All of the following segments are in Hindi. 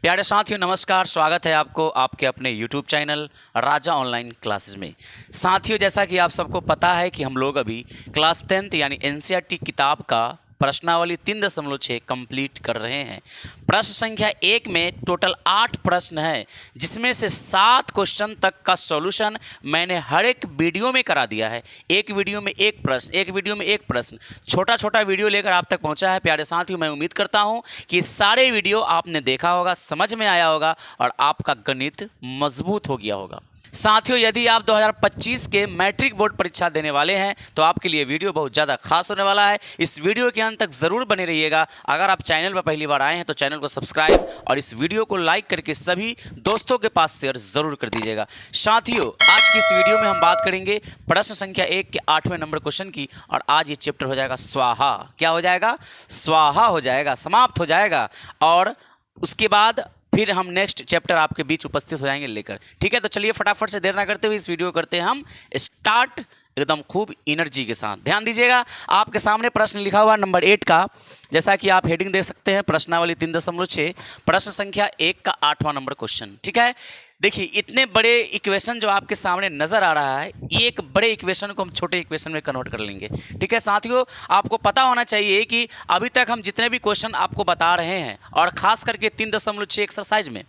प्यारे साथियों नमस्कार, स्वागत है आपको आपके अपने YouTube चैनल राजा ऑनलाइन क्लासेस में। साथियों, जैसा कि आप सबको पता है कि हम लोग अभी क्लास 10th यानी एनसीईआरटी किताब का प्रश्नावली 3.6 कंप्लीट कर रहे हैं। प्रश्न संख्या 1 में टोटल 8 प्रश्न है, जिसमें से 7 क्वेश्चन तक का सॉल्यूशन मैंने हर एक वीडियो में करा दिया है। एक वीडियो में एक प्रश्न, एक वीडियो में एक प्रश्न, छोटा छोटा वीडियो लेकर आप तक पहुंचा है। प्यारे साथियों, मैं उम्मीद करता हूं कि सारे वीडियो आपने देखा होगा, समझ में आया होगा और आपका गणित मजबूत हो गया होगा। साथियों, यदि आप 2025 के मैट्रिक बोर्ड परीक्षा देने वाले हैं तो आपके लिए वीडियो बहुत ज़्यादा खास होने वाला है। इस वीडियो के अंत तक ज़रूर बने रहिएगा। अगर आप चैनल पर पहली बार आए हैं तो चैनल को सब्सक्राइब और इस वीडियो को लाइक करके सभी दोस्तों के पास शेयर ज़रूर कर दीजिएगा। साथियों, आज की इस वीडियो में हम बात करेंगे प्रश्न संख्या 1 के 8वें नंबर क्वेश्चन की, और आज ये चैप्टर हो जाएगा स्वाहा। क्या हो जाएगा? स्वाहा हो जाएगा, समाप्त हो जाएगा। और उसके बाद फिर हम नेक्स्ट चैप्टर आपके बीच उपस्थित हो जाएंगे लेकर। ठीक है, तो चलिए फटाफट से देर ना करते हुए इस वीडियो करते हैं हम स्टार्ट, एकदम खूब एनर्जी के साथ। ध्यान दीजिएगा, आपके सामने प्रश्न लिखा हुआ नंबर 8 का, जैसा कि आप हेडिंग देख सकते हैं, प्रश्नावली 3.6 प्रश्न संख्या 1 का 8वां नंबर क्वेश्चन। ठीक है, देखिए इतने बड़े इक्वेशन जो आपके सामने नजर आ रहा है, एक बड़े इक्वेशन को हम छोटे इक्वेशन में कन्वर्ट कर लेंगे। ठीक है साथियों, आपको पता होना चाहिए कि अभी तक हम जितने भी क्वेश्चन आपको बता रहे हैं, और खास करके 3.6 एक्सरसाइज में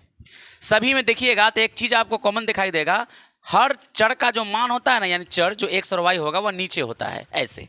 सभी में देखिएगा तो एक चीज आपको कॉमन दिखाई देगा। हर चर का जो मान होता है ना, यानी चर जो एक्स और वाई होगा वह नीचे होता है ऐसे।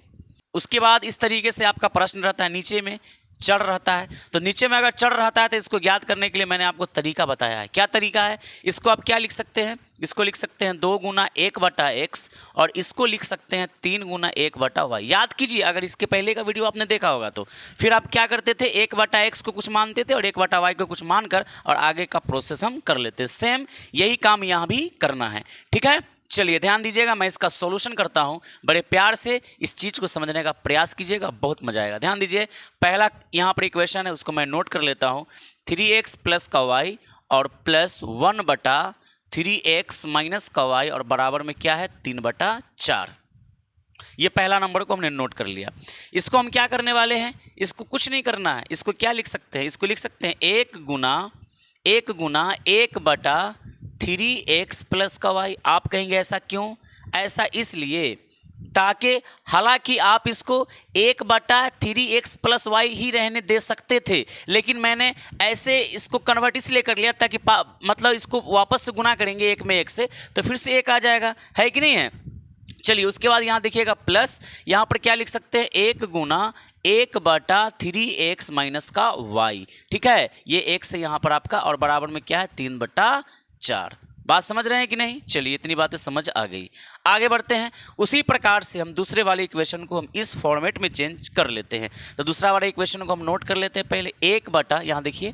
उसके बाद इस तरीके से आपका प्रश्न रहता है, नीचे में चढ़ रहता है। तो नीचे में अगर चढ़ रहता है तो इसको ज्ञात करने के लिए मैंने आपको तरीका बताया है। क्या तरीका है? इसको आप क्या लिख सकते हैं? इसको लिख सकते हैं 2 गुना 1/x, और इसको लिख सकते हैं 3 गुना 1/y। याद कीजिए, अगर इसके पहले का वीडियो आपने देखा होगा तो फिर आप क्या करते थे, 1/x को कुछ मानते थे और 1/y को कुछ मानकर और आगे का प्रोसेस हम कर लेते। सेम यही काम यहाँ भी करना है। ठीक है, चलिए ध्यान दीजिएगा, मैं इसका सॉल्यूशन करता हूं। बड़े प्यार से इस चीज को समझने का प्रयास कीजिएगा, बहुत मजा आएगा। ध्यान दीजिए, पहला यहां पर इक्वेशन है, उसको मैं नोट कर लेता हूं। 3x प्लस का y और प्लस 1/3x माइनस का y और बराबर में क्या है, 3/4। ये पहला नंबर को हमने नोट कर लिया। इसको हम क्या करने वाले हैं? इसको कुछ नहीं करना है। इसको क्या लिख सकते हैं? इसको लिख सकते हैं 1 गुना 1/3x प्लस का y। आप कहेंगे ऐसा क्यों? ऐसा इसलिए ताकि हालांकि आप इसको 1/3x प्लस वाई ही रहने दे सकते थे, लेकिन मैंने ऐसे इसको कन्वर्ट इसलिए कर लिया ताकि मतलब इसको वापस से गुना करेंगे 1 में 1 से तो फिर से 1 आ जाएगा, है कि नहीं है? चलिए उसके बाद यहाँ देखिएगा प्लस, यहाँ पर क्या लिख सकते हैं, 1 गुना 1/3x माइनस का y। ठीक है, ये x से यहाँ पर आपका, और बराबर में क्या है, 3/4। बात समझ रहे हैं कि नहीं? चलिए इतनी बातें समझ आ गई, आगे बढ़ते हैं। उसी प्रकार से हम दूसरे वाले इक्वेशन को हम इस फॉर्मेट में चेंज कर लेते हैं। तो दूसरा वाले इक्वेशन को हम नोट कर लेते हैं पहले। 1 यहाँ देखिए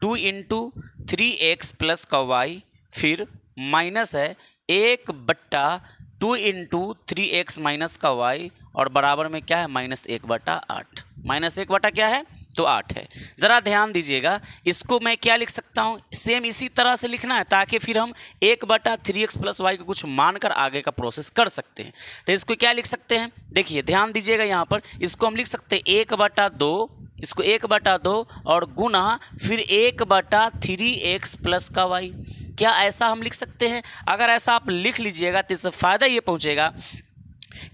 2 × 3x प्लस का y, फिर माइनस है 1/2 × 3x माइनस का y, और बराबर में क्या है, -1/8। -1 क्या है तो 8 है। ज़रा ध्यान दीजिएगा, इसको मैं क्या लिख सकता हूँ, सेम इसी तरह से लिखना है ताकि फिर हम 1/3x प्लस वाई को कुछ मानकर आगे का प्रोसेस कर सकते हैं। तो इसको क्या लिख सकते हैं, देखिए ध्यान दीजिएगा, यहाँ पर इसको हम लिख सकते हैं 1/2, इसको 1/2 और गुना फिर 1/3x प्लस का वाई। क्या ऐसा हम लिख सकते हैं? अगर ऐसा आप लिख लीजिएगा तो इससे फ़ायदा ये पहुँचेगा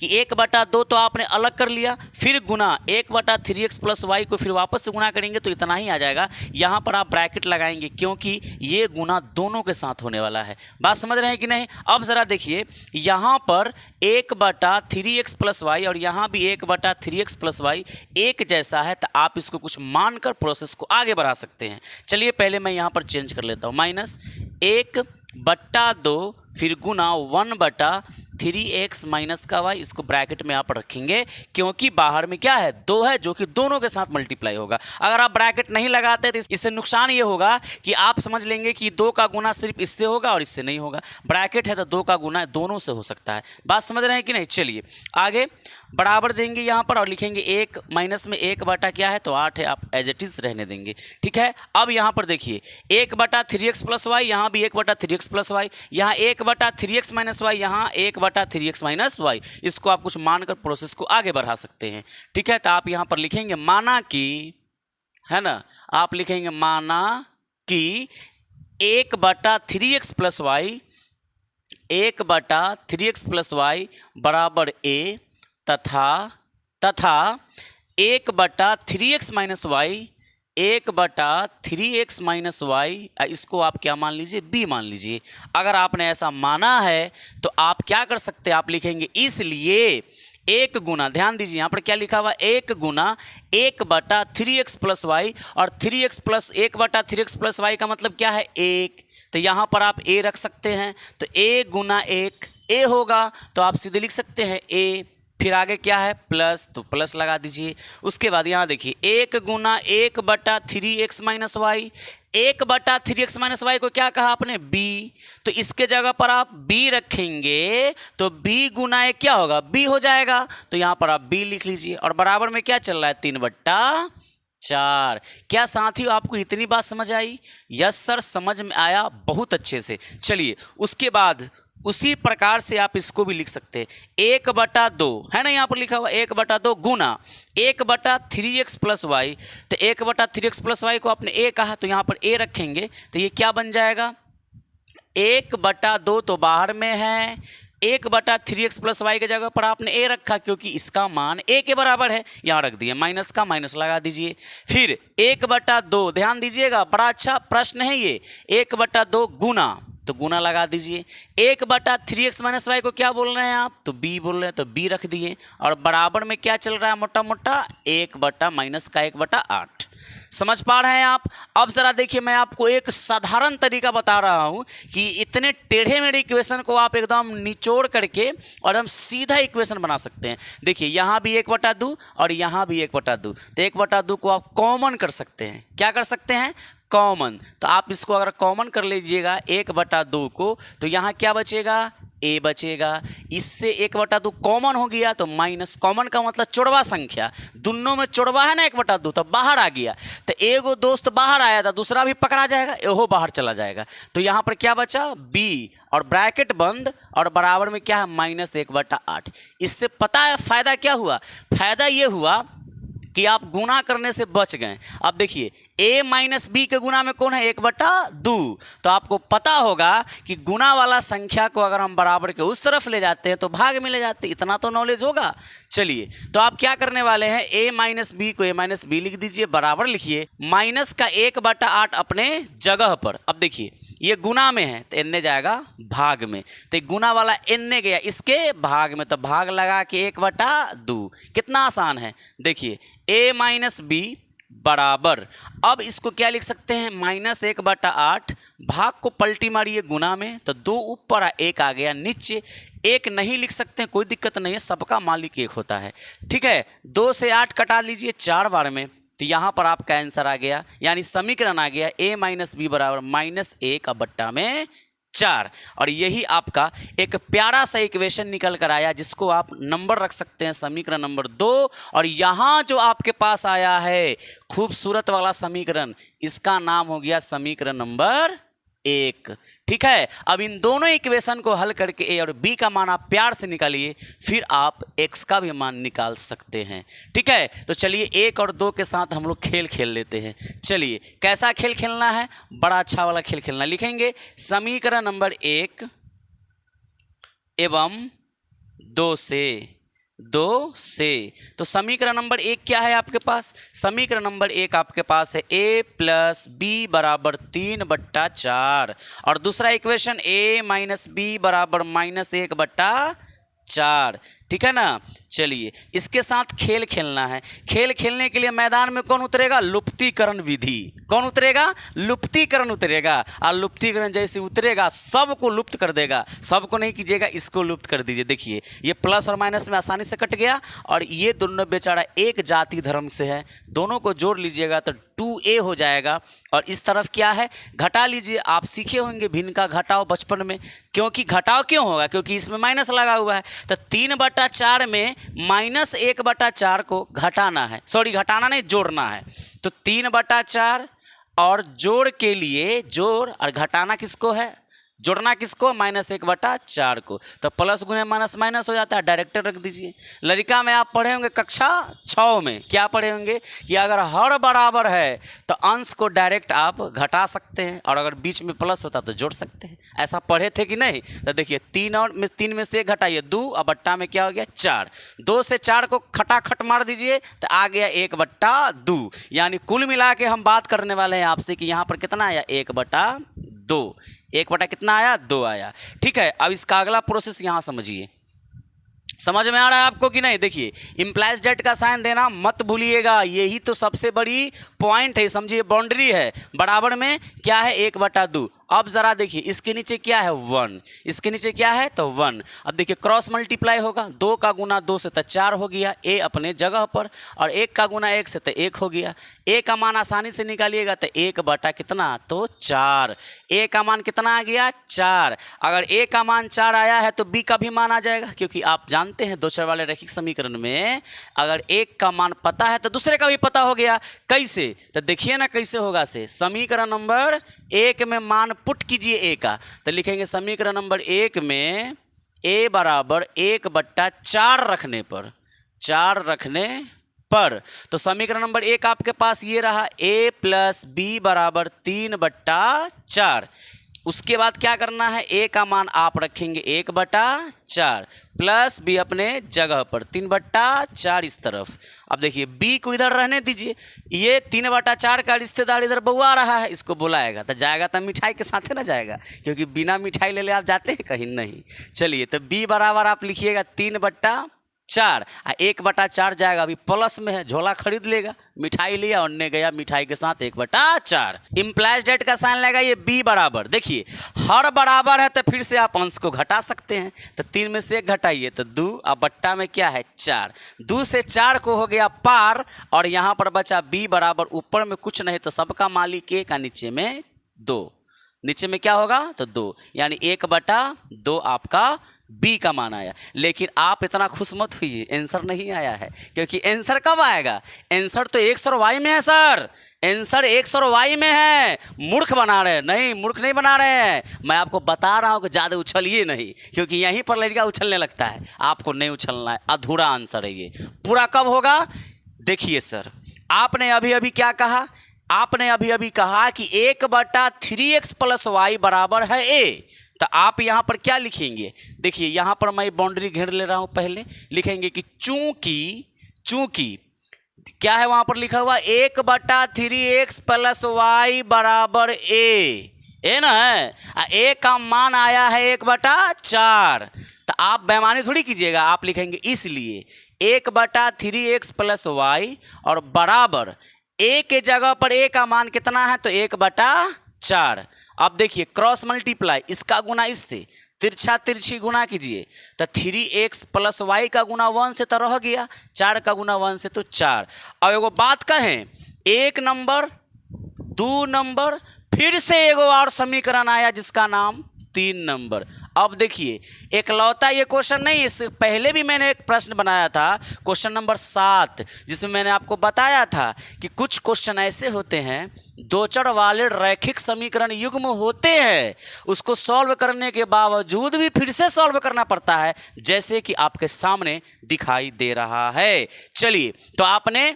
कि 1/2 तो आपने अलग कर लिया, फिर गुना 1/3x प्लस वाई को फिर वापस से गुना करेंगे तो इतना ही आ जाएगा। यहाँ पर आप ब्रैकेट लगाएंगे क्योंकि ये गुना दोनों के साथ होने वाला है। बात समझ रहे हैं कि नहीं? अब ज़रा देखिए, यहाँ पर 1/3x प्लस वाई और यहाँ भी 1/3x प्लस वाई एक जैसा है, तो आप इसको कुछ मानकर प्रोसेस को आगे बढ़ा सकते हैं। चलिए पहले मैं यहाँ पर चेंज कर लेता हूँ, -1/2 फिर गुना 1/3x माइनस का y। इसको ब्रैकेट में आप रखेंगे क्योंकि बाहर में क्या है, 2 है, जो कि दोनों के साथ मल्टीप्लाई होगा। अगर आप ब्रैकेट नहीं लगाते तो इससे नुकसान ये होगा कि आप समझ लेंगे कि 2 का गुना सिर्फ इससे होगा और इससे नहीं होगा। ब्रैकेट है तो 2 का गुना दोनों से हो सकता है। बात समझ रहे हैं कि नहीं? चलिए आगे बराबर देंगे यहाँ पर और लिखेंगे 1 माइनस में 1 क्या है तो 8 है, आप एज इट इज रहने देंगे। ठीक है, अब यहाँ पर देखिए 1/3x प्लस वाई, यहाँ भी 1/3x प्लस वाई, यहाँ 1/3x माइनस वाई, यहाँ 1/3x माइनस वाई। इसको आप कुछ मानकर प्रोसेस को आगे बढ़ा सकते हैं। ठीक है, तो आप यहाँ पर लिखेंगे माना कि, है ना, आप लिखेंगे माना कि 1/3x plus Y 1/3x plus Y बराबर a तथा 1/3x minus Y 1/3x minus Y, इसको आप क्या मान लीजिए, b मान लीजिए। अगर आपने ऐसा माना है तो आप क्या कर सकते हैं, आप लिखेंगे इसलिए 1 गुना, ध्यान दीजिए यहाँ पर क्या लिखा हुआ, 1 गुना 1/3x प्लस वाई, और 3x plus 1/3x plus Y का मतलब क्या है, 1। तो यहाँ पर आप a रख सकते हैं, तो a गुना 1 a होगा, तो आप सीधे लिख सकते हैं a। फिर आगे क्या है, प्लस, तो प्लस लगा दीजिए। उसके बाद यहाँ देखिए 1 गुना 1/3x minus Y, 1/3x minus Y को क्या कहा आपने, b, तो इसके जगह पर आप b रखेंगे तो b गुना 1 क्या होगा, b हो जाएगा, तो यहाँ पर आप b लिख लीजिए। और बराबर में क्या चल रहा है, 3/4। क्या साथियों आपको इतनी बात समझ आई? यस सर, समझ में आया बहुत अच्छे से। चलिए उसके बाद उसी प्रकार से आप इसको भी लिख सकते हैं, 1/2 है ना, यहाँ पर लिखा हुआ 1/2 गुना 1/3x प्लस वाई, तो 1/3x प्लस वाई को आपने a कहा, तो यहाँ पर a रखेंगे तो ये क्या बन जाएगा, 1/2 तो बाहर में है, 1/3x प्लस वाई के जगह पर आपने a रखा क्योंकि इसका मान a के बराबर है, यहाँ रख दिए, माइनस का माइनस लगा दीजिए। फिर 1/2, ध्यान दीजिएगा बड़ा अच्छा प्रश्न है ये, 1/2 गुना, तो गुना लगा दीजिए। 1/3x माइनस वाई को क्या बोल रहे हैं आप, तो b बोल रहे हैं, तो b रख दिए। और बराबर में क्या चल रहा है, मोटा मोटा 1/-8। समझ पा रहे हैं आप? अब जरा देखिए, मैं आपको एक साधारण तरीका बता रहा हूं कि इतने टेढ़े मेढ़े इक्वेशन को आप एकदम निचोड़ करके और हम सीधा इक्वेशन बना सकते हैं। देखिए यहाँ भी 1/2 और यहाँ भी 1/2, तो 1/2 को आप कॉमन कर सकते हैं। क्या कर सकते हैं, कॉमन। तो आप इसको अगर कॉमन कर लीजिएगा 1/2 को, तो यहाँ क्या बचेगा, a बचेगा। इससे 1/2 कॉमन हो गया तो माइनस, कॉमन का मतलब जुड़वा संख्या, दोनों में जुड़वा है ना 1/2, तो बाहर आ गया, तो एगो दोस्त बाहर आया था, दूसरा भी पकड़ा जाएगा, एहो बाहर चला जाएगा। तो यहाँ पर क्या बचा, b, और ब्रैकेट बंद, और बराबर में क्या है, -1/8। इससे पता है फायदा क्या हुआ, फायदा ये हुआ कि आप गुना करने से बच गए। अब देखिए a माइनस b के गुना में कौन है, 1/2, तो आपको पता होगा कि गुना वाला संख्या को अगर हम बराबर के उस तरफ ले जाते हैं तो भाग में ले जाते हैं, इतना तो नॉलेज होगा। चलिए तो आप क्या करने वाले हैं, a माइनस बी को a माइनस बी लिख दीजिए, बराबर लिखिए, माइनस का 1/8 अपने जगह पर। अब देखिए ये गुना में है तो n जाएगा भाग में, तो गुना वाला n गया इसके भाग में, तो भाग लगा के 1/2। कितना आसान है, देखिए a माइनस बी बराबर, अब इसको क्या लिख सकते हैं, -1/8, भाग को पलटी मारिए गुना में, तो 2 ऊपर 1 आ गया नीचे, 1 नहीं लिख सकते हैं, कोई दिक्कत नहीं है, सबका मालिक 1 होता है। ठीक है, 2 से 8 कटा लीजिए 4 बार में, तो यहाँ पर आपका आंसर आ गया, यानी समीकरण आ गया a माइनस बी बराबर -1/4। और यही आपका एक प्यारा सा इक्वेशन निकल कर आया, जिसको आप नंबर रख सकते हैं समीकरण नंबर 2। और यहाँ जो आपके पास आया है खूबसूरत वाला समीकरण, इसका नाम हो गया समीकरण नंबर 1। ठीक है, अब इन दोनों इक्वेशन को हल करके a और b का मान आप प्यार से निकालिए, फिर आप x का भी मान निकाल सकते हैं। ठीक है, तो चलिए 1 और 2 के साथ हम लोग खेल खेल लेते हैं। चलिए कैसा खेल खेलना है, बड़ा अच्छा वाला खेल खेलना। लिखेंगे समीकरण नंबर 1 एवं 2 से, तो समीकरण नंबर 1 क्या है आपके पास, समीकरण नंबर 1 आपके पास है a प्लस बी बराबर 3/4, और दूसरा इक्वेशन a माइनस बी बराबर -1/4। ठीक है ना, चलिए इसके साथ खेल खेलना है। खेल खेलने के लिए मैदान में कौन उतरेगा, लुप्तीकरण विधि। कौन उतरेगा, लुप्तीकरण उतरेगा, और लुप्तीकरण जैसे उतरेगा सबको लुप्त कर देगा। सबको नहीं कीजिएगा, इसको लुप्त कर दीजिए। देखिए ये प्लस और माइनस में आसानी से कट गया, और ये दोनों बेचारा एक जाति धर्म से है, दोनों को जोड़ लीजिएगा तो 2a हो जाएगा। और इस तरफ क्या है, घटा लीजिए। आप सीखे होंगे भिन्न का घटाव बचपन में, क्योंकि घटाव क्यों होगा, क्योंकि इसमें माइनस लगा हुआ है, तो 3/4 में -1/4 को घटाना है, सॉरी घटाना नहीं जोड़ना है, तो 3/4 और जोड़ के लिए जोड़, और घटाना किसको है, जोड़ना किसको, -1/4 को, तो प्लस गुने माइनस माइनस हो जाता है, डायरेक्ट रख दीजिए। लड़का में आप पढ़े होंगे कक्षा 6 में, क्या पढ़े होंगे कि अगर हर बराबर है तो अंश को डायरेक्ट आप घटा सकते हैं, और अगर बीच में प्लस होता तो जोड़ सकते हैं। ऐसा पढ़े थे कि नहीं? तो देखिए 3 में से 1 घटाइए 2, और बट्टा में क्या हो गया 4, 2 से 4 को खटाखट मार दीजिए तो आ गया 1/2। यानी कुल मिला के हम बात करने वाले हैं आपसे कि यहाँ पर कितना आया, 1/2। 1 बटा कितना आया, 2 आया। ठीक है, अब इसका अगला प्रोसेस यहाँ समझिए। समझ में आ रहा है आपको कि नहीं? देखिए इम्प्लाइज डेट का साइन देना मत भूलिएगा, यही तो सबसे बड़ी पॉइंट है, समझिए बाउंड्री है। बराबर में क्या है, 1/2। अब जरा देखिए इसके नीचे क्या है, 1, इसके नीचे क्या है तो 1। अब देखिए क्रॉस मल्टीप्लाई होगा, 2 का गुना 2 से तो 4 हो गया, ए अपने जगह पर, और 1 का गुना 1 से तो 1 हो गया। ए का मान आसानी से निकालिएगा तो 1 बटा कितना तो 4, ए का मान कितना आ गया 4। अगर ए का मान 4 आया है तो बी का भी मान आ जाएगा, क्योंकि आप जानते हैं दो चर वाले रैखिक समीकरण में अगर एक का मान पता है तो दूसरे का भी पता हो गया। कैसे? तो देखिए ना कैसे होगा से, समीकरण नंबर 1 में मान पुट कीजिए ए का, तो लिखेंगे समीकरण नंबर 1 में ए बराबर 1/4 रखने पर, 4 रखने पर, तो समीकरण नंबर 1 आपके पास ये रहा, a + b बराबर 3/4। उसके बाद क्या करना है, a का मान आप रखेंगे 1/4 प्लस b अपने जगह पर 3/4 इस तरफ। अब देखिए b को इधर रहने दीजिए, ये 3/4 का रिश्तेदार इधर बउआ रहा है, इसको बुलाएगा तो जाएगा तो मिठाई के साथ ना जाएगा, क्योंकि बिना मिठाई ले ले आप जाते हैं कहीं नहीं। चलिए तो b बराबर आप लिखिएगा 3/4, 1/4 जाएगा, अभी प्लस में है, झोला खरीद लेगा, मिठाई लिया और ने गया मिठाई के साथ 1/4। इम्प्लाइज डेट का साइन लगा ये b बराबर, देखिए हर बराबर है तो फिर से आप अंश को घटा सकते हैं, तो 3 में से 1 घटाइए तो 2, अब बट्टा में क्या है 4, 2 से 4 को हो गया पार, और यहाँ पर बचा b बराबर, ऊपर में कुछ नहीं तो सबका मालिक 1 का नीचे में 2, नीचे में क्या होगा तो 2, यानी 1/2 आपका बी का मान आया। लेकिन आप इतना खुश मत होइए, आंसर नहीं आया है, क्योंकि आंसर कब आएगा, आंसर तो x और y में है सर, आंसर x और y में है। मूर्ख बना रहे हैं, नहीं मूर्ख नहीं बना रहे हैं, मैं आपको बता रहा हूँ कि ज़्यादा उछलिए नहीं, क्योंकि यहीं पर लड़का उछलने लगता है, आपको नहीं उछलना है, अधूरा आंसर है ये। पूरा कब होगा, देखिए सर आपने अभी अभी क्या कहा, आपने अभी अभी कहा कि 1/3x + y बराबर है a, तो आप यहाँ पर क्या लिखेंगे, देखिए यहाँ पर मैं बाउंड्री घेर ले रहा हूँ, पहले लिखेंगे कि चूंकि क्या है वहाँ पर लिखा हुआ 1/3x + y बराबर a ना है, a का मान आया है 1/4, तो आप बेईमानी थोड़ी कीजिएगा, आप लिखेंगे इसलिए 1/3x + y और बराबर a के जगह पर a का मान कितना है तो 1/4। अब देखिए क्रॉस मल्टीप्लाई, इसका गुना इससे, तिरछा तिरछी गुना कीजिए तो 3x + y का गुना 1 से तो रह गया, 4 का गुना 1 से तो 4। अब एगो बात कहें, 1 नंबर 2 नंबर, फिर से एगो और समीकरण आया जिसका नाम 3 नंबर। अब देखिए एकलौता ये क्वेश्चन नहीं, इससे पहले भी मैंने एक प्रश्न बनाया था, क्वेश्चन नंबर 7, जिसमें मैंने आपको बताया था कि कुछ क्वेश्चन ऐसे होते हैं, दो चर वाले रैखिक समीकरण युग्म होते हैं, उसको सॉल्व करने के बावजूद भी फिर से सॉल्व करना पड़ता है, जैसे कि आपके सामने दिखाई दे रहा है। चलिए तो आपने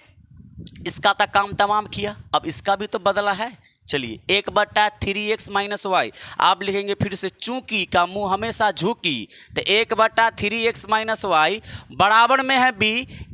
इसका तक काम तमाम किया, अब इसका भी तो बदला है। चलिए 1/3x - y आप लिखेंगे फिर से, चूंकि का मुंह हमेशा झुकी, तो 1/3x - y बराबर में है b,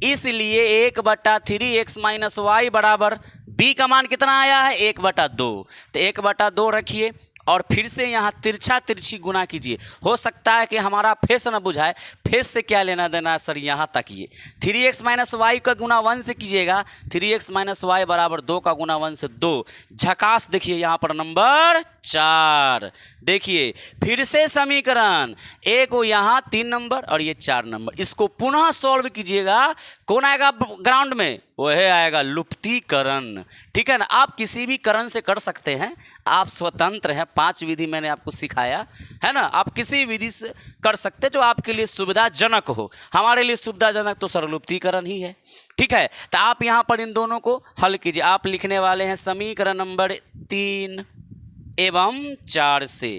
इसलिए 1/3x - y बराबर b का मान कितना आया है 1/2, तो 1/2 रखिए और फिर से यहाँ तिरछा तिरछी गुना कीजिए। हो सकता है कि हमारा फेस न बुझाए, फेस से क्या लेना देना सर, यहाँ तक ये 3x - y का गुना 1 से कीजिएगा, 3x - y बराबर 2 का गुना 1 से 2। झकास देखिए यहाँ पर नंबर 4, देखिए फिर से समीकरण, एक वो यहाँ 3 नंबर और ये 4 नंबर, इसको पुनः सॉल्व कीजिएगा, कौन आएगा ग्राउंड में, वह आएगा लुप्तीकरण। ठीक है ना, आप किसी भी करण से कर सकते हैं, आप स्वतंत्र हैं, 5 विधि मैंने आपको सिखाया है ना, आप किसी विधि से कर सकते जो आपके लिए सुविधाजनक हो। हमारे लिए सुविधाजनक तो सरलुप्तीकरण ही है। ठीक है, तो आप यहाँ पर इन दोनों को हल कीजिए। आप लिखने वाले हैं समीकरण नंबर 3 एवं 4 से,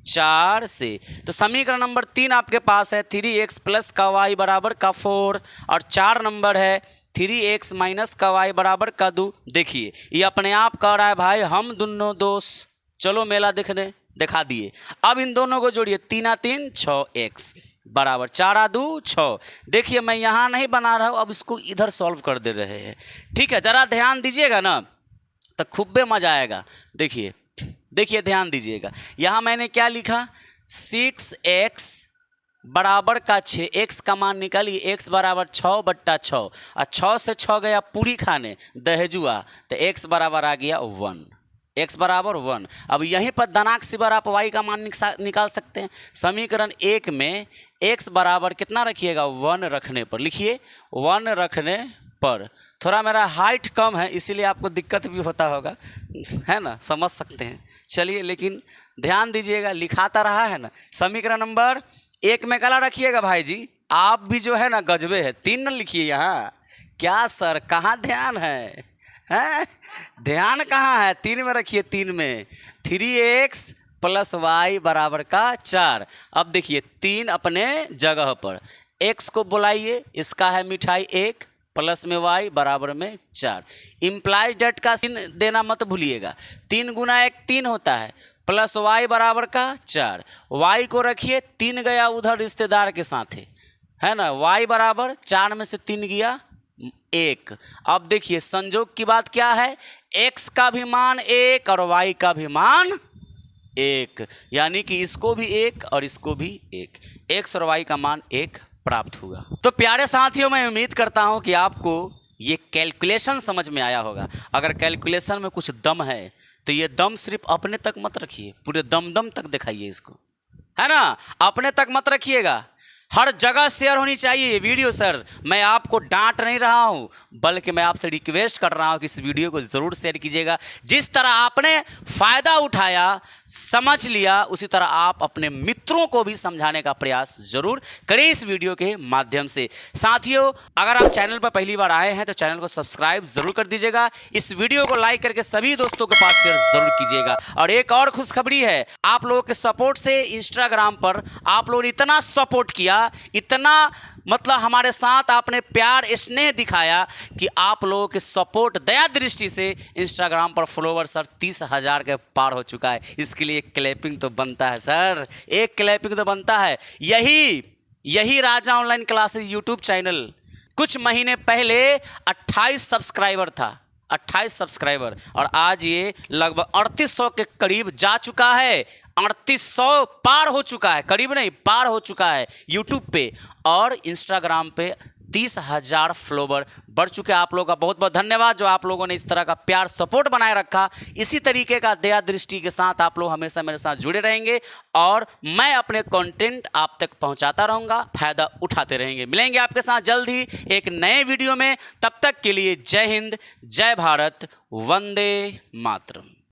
4 से। तो समीकरण नंबर 3 आपके पास है 3x प्लस का y बराबर का 4 और 4 नंबर है 3x माइनस का y बराबर का 2। देखिए ये अपने आप कह रहा है भाई हम दोनों दोस्त चलो मेला देखने, दिखा दिए। अब इन दोनों को जोड़िए, 3 3 6x बराबर 4 2 6। देखिए मैं यहाँ नहीं बना रहा हूँ, अब इसको इधर सॉल्व कर दे रहे हैं। ठीक है, ज़रा ध्यान दीजिएगा ना तो खूबे मजा आएगा। देखिए देखिए ध्यान दीजिएगा, यहाँ मैंने क्या लिखा 6x बराबर का 6, x का मान निकालिए, x बराबर 6/6 और 6 से 6 गया पूरी खाने दहेजुआ, तो x बराबर आ गया 1, x बराबर 1। अब यहीं पर धनाक सिबर आप y का मान निकाल सकते हैं। समीकरण 1 में x बराबर कितना रखिएगा 1 रखने पर, लिखिए 1 रखने पर। थोड़ा मेरा हाइट कम है इसीलिए आपको दिक्कत भी होता होगा, है ना, समझ सकते हैं। चलिए लेकिन ध्यान दीजिएगा, लिखाता रहा है ना। समीकरण नंबर 1 में कला रखिएगा भाई जी, आप भी जो है ना गजबे है, 3 न लिखिए यहाँ। क्या सर कहाँ ध्यान है, हैं? ध्यान कहाँ है, 3 में रखिए। 3 में 3x प्लस y बराबर का 4। अब देखिए 3 अपने जगह पर, x को बुलाइए, इसका है मिठाई 1 प्लस में y बराबर में 4। इम्प्लाइज डेट का चिन्ह देना मत भूलिएगा, 3 गुना 1 3 होता है, प्लस y बराबर का 4। y को रखिए, 3 गया उधर रिश्तेदार के साथ है ना, y बराबर 4 में से 3 गया 1। अब देखिए संजोग की बात क्या है, x का भी मान 1 और y का भी मान 1, यानी कि इसको भी 1 और इसको भी 1, x और y का मान 1 प्राप्त हुआ। तो प्यारे साथियों मैं उम्मीद करता हूं कि आपको ये कैलकुलेशन समझ में आया होगा। अगर कैलकुलेशन में कुछ दम है तो ये दम सिर्फ अपने तक मत रखिए, पूरे दम तक दिखाइए इसको, है ना, अपने तक मत रखिएगा, हर जगह शेयर होनी चाहिए ये वीडियो। सर मैं आपको डांट नहीं रहा हूं, बल्कि मैं आपसे रिक्वेस्ट कर रहा हूं कि इस वीडियो को ज़रूर शेयर कीजिएगा। जिस तरह आपने फ़ायदा उठाया, समझ लिया, उसी तरह आप अपने मित्रों को भी समझाने का प्रयास जरूर करें इस वीडियो के माध्यम से। साथियों अगर आप चैनल पर पहली बार आए हैं तो चैनल को सब्सक्राइब जरूर कर दीजिएगा, इस वीडियो को लाइक करके सभी दोस्तों के पास शेयर जरूर कीजिएगा। और एक और खुशखबरी है, आप लोगों के सपोर्ट से इंस्टाग्राम पर आप लोगों ने इतना सपोर्ट किया, इतना मतलब हमारे साथ आपने प्यार स्नेह दिखाया कि आप लोगों के सपोर्ट दया दृष्टि से इंस्टाग्राम पर फॉलोवर सर 30,000 के पार हो चुका है। इसके लिए एक क्लैपिंग तो बनता है सर, एक क्लैपिंग तो बनता है। यही राजा ऑनलाइन क्लासेस यूट्यूब चैनल कुछ महीने पहले 28 सब्सक्राइबर था, 28 सब्सक्राइबर, और आज ये लगभग 3800 के करीब जा चुका है। 3800 पार हो चुका है, करीब नहीं पार हो चुका है यूट्यूब पे, और इंस्टाग्राम पे 30,000 फॉलोवर बढ़ चुके हैं। आप लोगों का बहुत बहुत धन्यवाद जो आप लोगों ने इस तरह का प्यार सपोर्ट बनाए रखा। इसी तरीके का दया दृष्टि के साथ आप लोग हमेशा मेरे साथ जुड़े रहेंगे और मैं अपने कंटेंट आप तक पहुंचाता रहूंगा, फायदा उठाते रहेंगे। मिलेंगे आपके साथ जल्द ही एक नए वीडियो में, तब तक के लिए जय हिंद, जय भारत, वंदे मातरम।